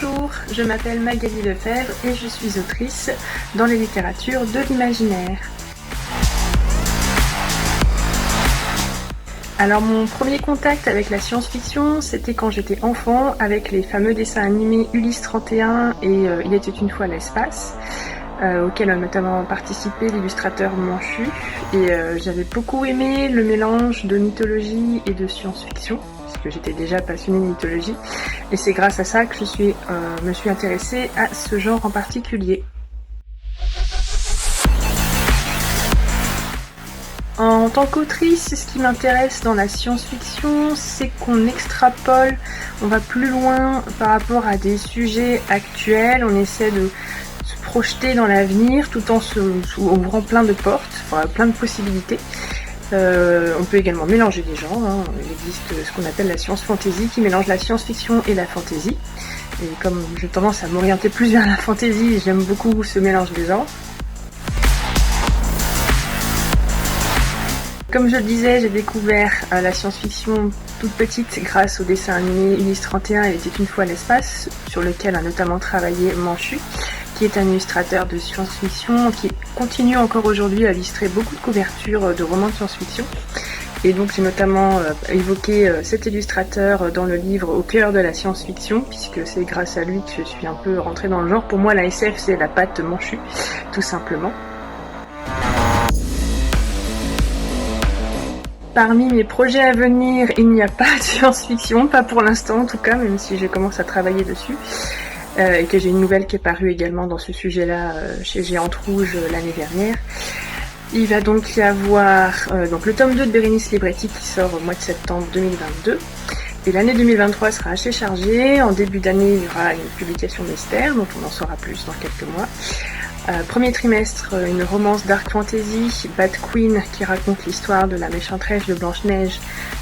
Bonjour, je m'appelle Magali Lefebvre et je suis autrice dans les littératures de l'imaginaire. Alors mon premier contact avec la science-fiction, c'était quand j'étais enfant avec les fameux dessins animés Ulysse 31 et Il était une fois l'espace, auquel a notamment participé l'illustrateur Manchu. Et j'avais beaucoup aimé le mélange de mythologie et de science-fiction, puisque j'étais déjà passionnée de mythologie. Et c'est grâce à ça que je me suis intéressée à ce genre en particulier. En tant qu'autrice, ce qui m'intéresse dans la science-fiction, c'est qu'on extrapole, on va plus loin par rapport à des sujets actuels, on essaie de se projeter dans l'avenir tout en ouvrant plein de portes, enfin, plein de possibilités. On peut également mélanger des genres, il existe ce qu'on appelle la science fantasy qui mélange la science-fiction et la fantasy. Et comme j'ai tendance à m'orienter plus vers la fantasy, j'aime beaucoup ce mélange des genres. Comme je le disais, j'ai découvert la science-fiction toute petite grâce au dessin animé Ulysse 31 et Il était une fois l'espace, sur lequel a notamment travaillé Manchu, qui est un illustrateur de science-fiction qui continue encore aujourd'hui à illustrer beaucoup de couvertures de romans de science-fiction. Et donc j'ai notamment évoqué cet illustrateur dans le livre Au cœur de la science-fiction, puisque c'est grâce à lui que je suis un peu rentrée dans le genre. Pour moi, la SF, c'est la patte Manchu, tout simplement. Parmi mes projets à venir, il n'y a pas de science-fiction, pas pour l'instant en tout cas, même si je commence à travailler dessus. Et que j'ai une nouvelle qui est parue également dans ce sujet-là chez Géante Rouge l'année dernière. Il va donc y avoir donc le tome 2 de Bérénice Libretti qui sort au mois de septembre 2022. Et l'année 2023 sera assez chargée. En début d'année, il y aura une publication mystère, dont on en saura plus dans quelques mois. Premier trimestre, une romance dark fantasy, Bad Queen, qui raconte l'histoire de la méchanteresse de Blanche-Neige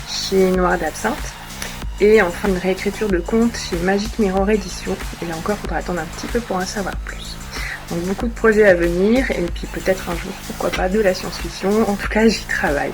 chez Noir d'Absinthe. Et enfin une réécriture de contes chez Magic Mirror Édition. Et là encore, il faudra attendre un petit peu pour en savoir plus. Donc beaucoup de projets à venir, et puis peut-être un jour, pourquoi pas, de la science-fiction. En tout cas, j'y travaille.